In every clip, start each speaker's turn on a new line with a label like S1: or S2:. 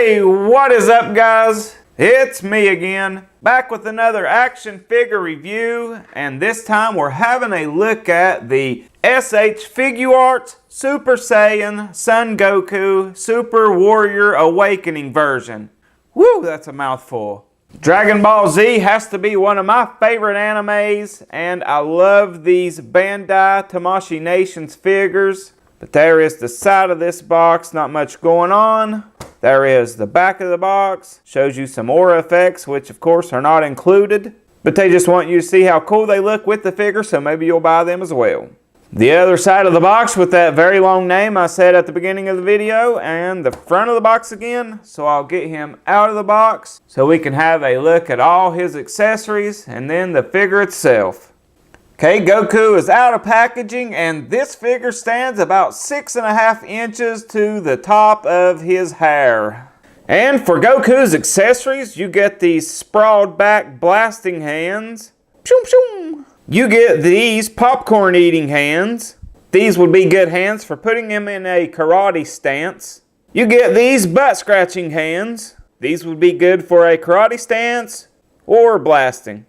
S1: Hey, what is up, guys? It's me again, back with another action figure review, and this time we're having a look at the SH Figuarts Super Saiyan Son Goku Super Warrior Awakening version. Woo, that's a mouthful. Dragon Ball Z has to be one of my favorite animes, and I love these Bandai Tamashii Nations figures. But there is the side of this box, not much going on. There is the back of the box, shows you some aura effects, which of course are not included. But they just want you to see how cool they look with the figure, so maybe you'll buy them as well. The other side of the box with that very long name I said at the beginning of the video, and the front of the box again. So I'll get him out of the box so we can have a look at all his accessories and then the figure itself. Okay, Goku is out of packaging, and this figure stands about 6.5 inches to the top of his hair. And for Goku's accessories, you get these sprawled back blasting hands. Shoom, shoom. You get these popcorn eating hands. These would be good hands for putting him in a karate stance. You get these butt scratching hands. These would be good for a karate stance or blasting.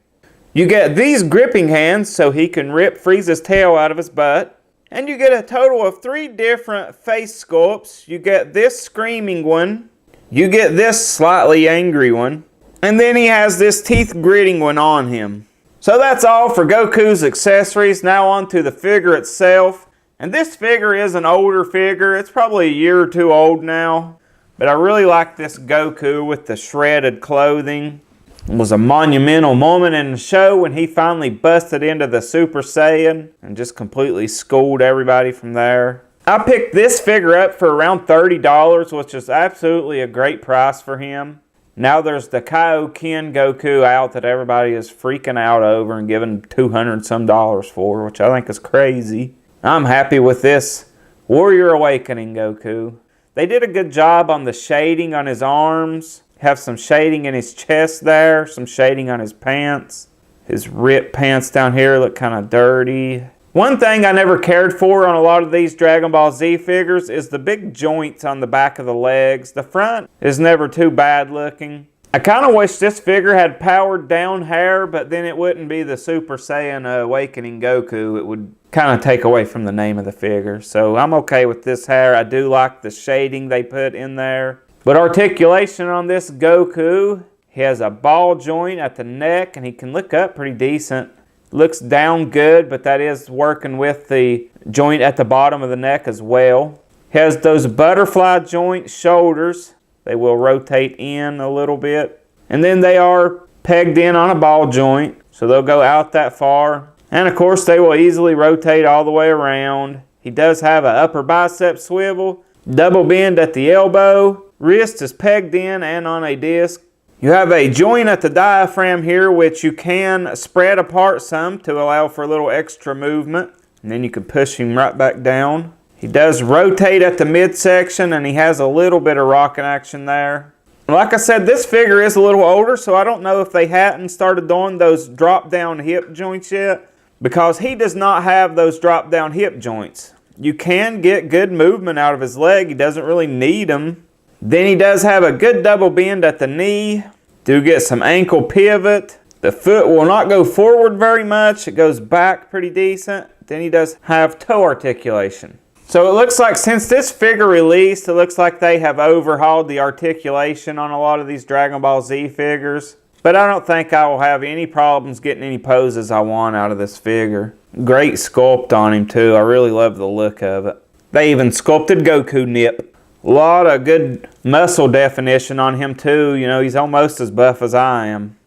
S1: You get these gripping hands so he can rip Frieza's tail out of his butt. And you get a total of 3 different face sculpts. You get this screaming one. You get this slightly angry one. And then he has this teeth gritting one on him. So that's all for Goku's accessories. Now on to the figure itself. And this figure is an older figure. It's probably a year or 2 old now. But I really like this Goku with the shredded clothing. It was a monumental moment in the show when he finally busted into the Super Saiyan and just completely schooled everybody from there. I picked this figure up for around $30, which is absolutely a great price for him. Now there's the Kaioken Goku out that everybody is freaking out over and giving $200 some for, which I think is crazy. I'm happy with this Warrior Awakening Goku. They did a good job on the shading on his arms. Have some shading in his chest there, some shading on his pants. His ripped pants down here look kind of dirty. One thing I never cared for on a lot of these Dragon Ball Z figures is the big joints on the back of the legs. The front is never too bad looking. I kind of wish this figure had powered down hair, but then it wouldn't be the Super Saiyan Awakening Goku. It would kind of take away from the name of the figure. So I'm okay with this hair. I do like the shading they put in there. But articulation on this Goku, he has a ball joint at the neck and he can look up pretty decent. Looks down good, but that is working with the joint at the bottom of the neck as well. He has those butterfly joint shoulders. They will rotate in a little bit. And then they are pegged in on a ball joint, so they'll go out that far. And of course they will easily rotate all the way around. He does have an upper bicep swivel, double bend at the elbow. Wrist is pegged in and on a disc. You have a joint at the diaphragm here, which you can spread apart some to allow for a little extra movement. And then you can push him right back down. He does rotate at the midsection and he has a little bit of rocking action there. Like I said, this figure is a little older, so I don't know if they hadn't started doing those drop down hip joints yet, because he does not have those drop down hip joints. You can get good movement out of his leg. He doesn't really need them. Then he does have a good double bend at the knee. Do get some ankle pivot. The foot will not go forward very much. It goes back pretty decent. Then he does have toe articulation. So it looks like since this figure released, it looks like they have overhauled the articulation on a lot of these Dragon Ball Z figures. But I don't think I will have any problems getting any poses I want out of this figure. Great sculpt on him too. I really love the look of it. They even sculpted Goku nip. A lot of good muscle definition on him too. You know, he's almost as buff as I am.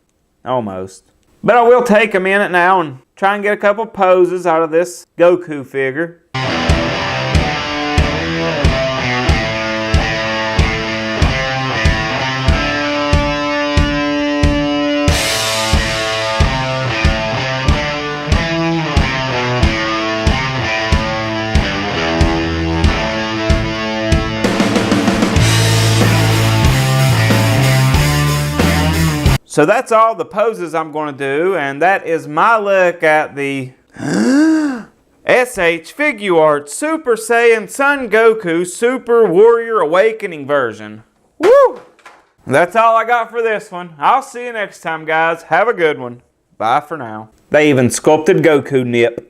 S1: Almost. But I will take a minute now and try and get a couple poses out of this Goku figure. So that's all the poses I'm going to do, and that is my look at the SH Figuarts Super Saiyan Son Goku Super Warrior Awakening version. Woo! That's all I got for this one. I'll see you next time, guys. Have a good one. Bye for now. They even sculpted Goku nip.